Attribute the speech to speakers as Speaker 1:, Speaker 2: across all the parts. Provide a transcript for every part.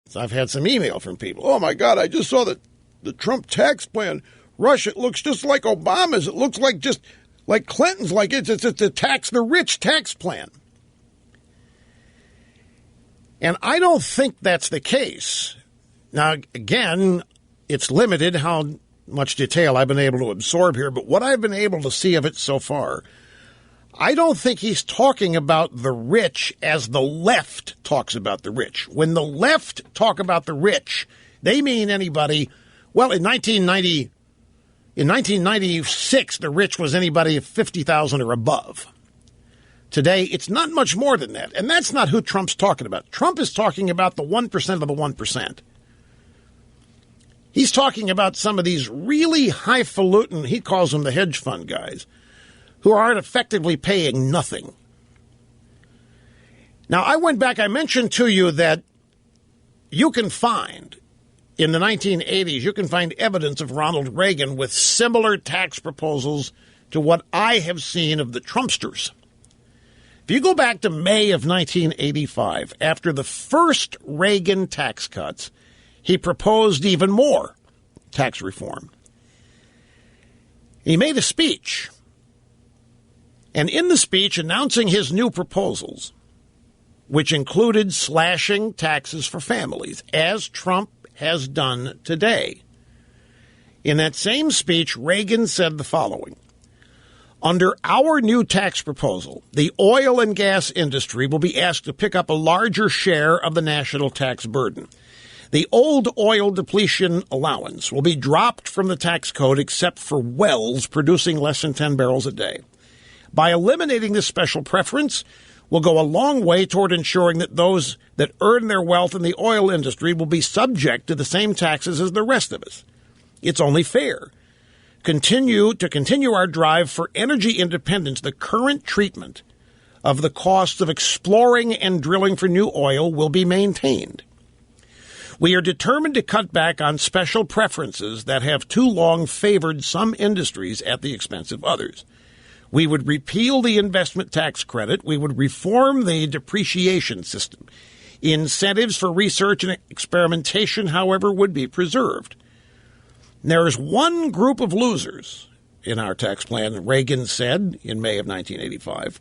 Speaker 1: So I've had some email from people. Oh, my God, I just saw the Trump tax plan. Rush, it looks just like Obama's. It looks like just like Clinton's, like it's a tax the rich tax plan. And I don't think that's the case. Now, again, it's limited how much detail I've been able to absorb here, but what I've been able to see of it so far, I don't think he's talking about the rich as the left talks about the rich. When the left talk about the rich, they mean anybody. Well, in 1996, the rich was anybody of $50,000 or above. Today, it's not much more than that. And that's not who Trump's talking about. Trump is talking about the 1% of the 1%. He's talking about some of these really highfalutin, he calls them the hedge fund guys, who aren't effectively paying nothing. Now, I went back, I mentioned to you that you can find, in the 1980s, you can find evidence of Ronald Reagan with similar tax proposals to what I have seen of the Trumpsters. If you go back to May of 1985, after the first Reagan tax cuts, he proposed even more tax reform. He made a speech. And in the speech announcing his new proposals, which included slashing taxes for families, as Trump has done today. In that same speech, Reagan said the following: under our new tax proposal, the oil and gas industry will be asked to pick up a larger share of the national tax burden. The old oil depletion allowance will be dropped from the tax code except for wells producing less than 10 barrels a day. By eliminating this special preference, we'll go a long way toward ensuring that those that earn their wealth in the oil industry will be subject to the same taxes as the rest of us. It's only fair. Continue our drive for energy independence. The current treatment of the costs of exploring and drilling for new oil will be maintained. We are determined to cut back on special preferences that have too long favored some industries at the expense of others. We would repeal the investment tax credit. We would reform the depreciation system. Incentives for research and experimentation, however, would be preserved. There is one group of losers in our tax plan, Reagan said in May of 1985.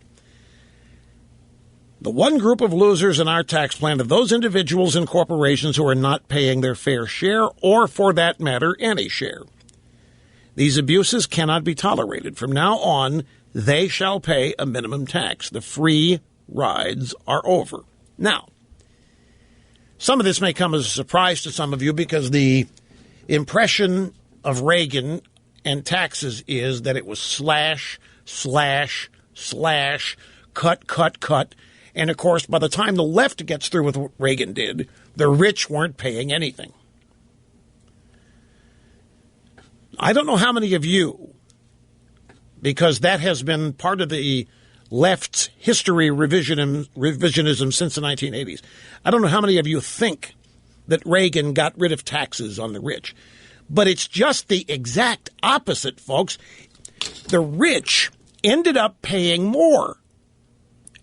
Speaker 1: The one group of losers in our tax plan are those individuals and corporations who are not paying their fair share, or for that matter, any share. These abuses cannot be tolerated. From now on, they shall pay a minimum tax. The free rides are over. Now, some of this may come as a surprise to some of you because the impression of Reagan and taxes is that it was slash, slash, slash, cut, cut, cut. And, of course, by the time the left gets through with what Reagan did, the rich weren't paying anything. I don't know how many of you, because that has been part of the left's history revisionism since the 1980s. I don't know how many of you think that Reagan got rid of taxes on the rich. But it's just the exact opposite, folks. The rich ended up paying more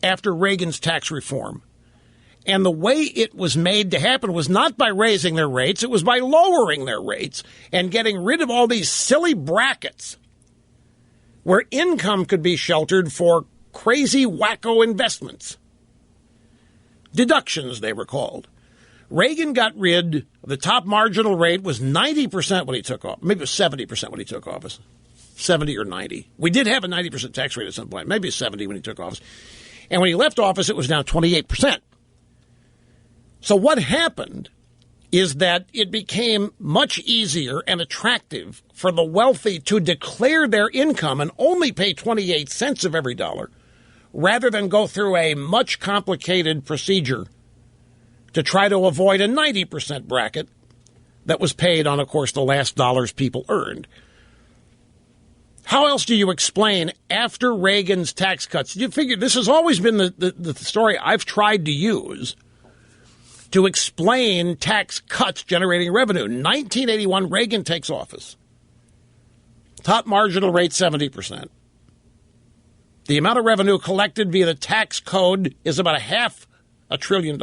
Speaker 1: after Reagan's tax reform. And the way it was made to happen was not by raising their rates. It was by lowering their rates and getting rid of all these silly brackets where income could be sheltered for crazy wacko investments. Deductions, they were called. Reagan got rid of the top marginal rate was 90% when he took office. Maybe it was 70% when he took office. 70 or 90. We did have a 90% tax rate at some point. Maybe 70 when he took office. And when he left office, it was now 28%. So what happened is that it became much easier and attractive for the wealthy to declare their income and only pay 28 cents of every dollar rather than go through a much complicated procedure to try to avoid a 90% bracket that was paid on, of course, the last dollars people earned. How else do you explain after Reagan's tax cuts? You figure this has always been the story I've tried to use to explain tax cuts generating revenue. 1981, Reagan takes office. Top marginal rate, 70%. The amount of revenue collected via the tax code is about $500 billion.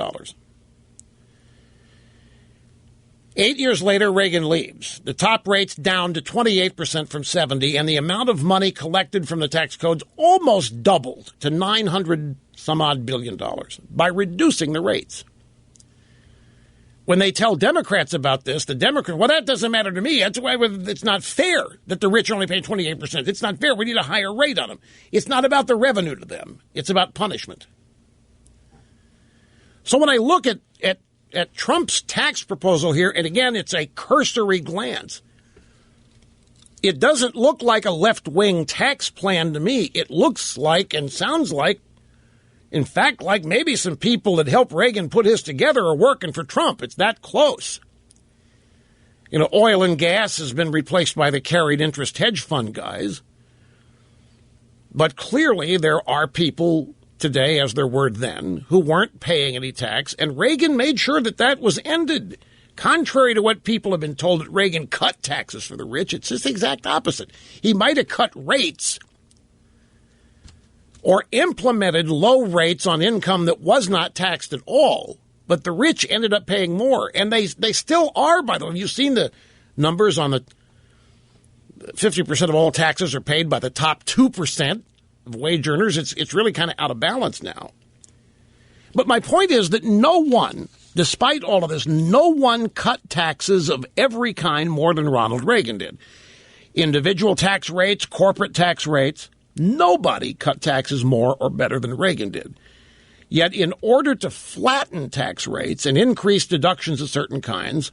Speaker 1: 8 years later, Reagan leaves. The top rate's down to 28% from 70%, and the amount of money collected from the tax codes almost doubled to $900-some-odd billion by reducing the rates. When they tell Democrats about this, the Democrats, well, that doesn't matter to me. That's why it's not fair that the rich only pay 28%. It's not fair. We need a higher rate on them. It's not about the revenue to them. It's about punishment. So when I look at Trump's tax proposal here, and again, it's a cursory glance, it doesn't look like a left-wing tax plan to me. It looks like and sounds like, in fact, like maybe some people that helped Reagan put his together are working for Trump. It's that close. You know, oil and gas has been replaced by the carried interest hedge fund guys. But clearly there are people today, as there were then, who weren't paying any tax, and Reagan made sure that that was ended. Contrary to what people have been told, that Reagan cut taxes for the rich, it's just the exact opposite. He might have cut rates or implemented low rates on income that was not taxed at all, but the rich ended up paying more, and they still are, by the way. You've seen the numbers on the 50% of all taxes are paid by the top 2% of wage earners. It's really kind of out of balance now. But my point is that no one, despite all of this, no one cut taxes of every kind more than Ronald Reagan did. Individual tax rates, corporate tax rates, nobody cut taxes more or better than Reagan did. Yet in order to flatten tax rates and increase deductions of certain kinds,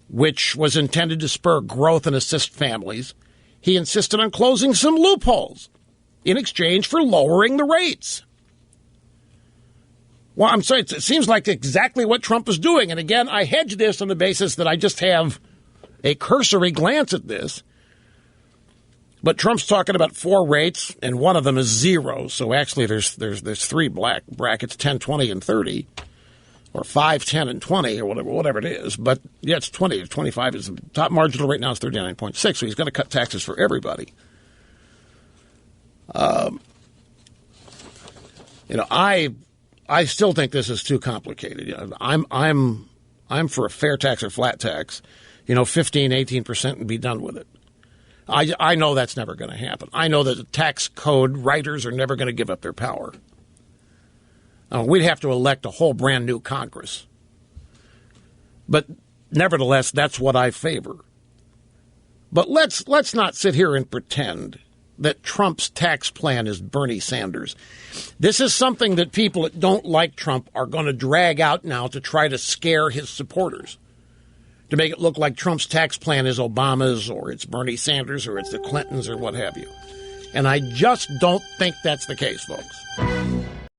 Speaker 1: which was intended to spur growth and assist families, he insisted on closing some loopholes in exchange for lowering the rates. Well, I'm sorry, it seems like exactly what Trump is doing. And again, I hedge this on the basis that I just have a cursory glance at this. But Trump's talking about 4 rates, and one of them is 0. So actually there's 3 black brackets, 10, 20, and 30. Or 5, 10, and 20, or whatever it is. But yeah, it's 20. 25 is the top marginal rate now is 39.6. So he's going to cut taxes for everybody. You know, I still think this is too complicated. You know, I'm for a fair tax or flat tax, 15, 18% and be done with it. I know that's never going to happen. I know that the tax code writers are never going to give up their power. We'd have to elect a whole brand new Congress. But nevertheless, that's what I favor. But let's not sit here and pretend that Trump's tax plan is Bernie Sanders. This is something that people that don't like Trump are going to drag out now to try to scare his supporters, to make it look like Trump's tax plan is Obama's or it's Bernie Sanders or it's the Clintons or what have you. And I just don't think that's the case, folks.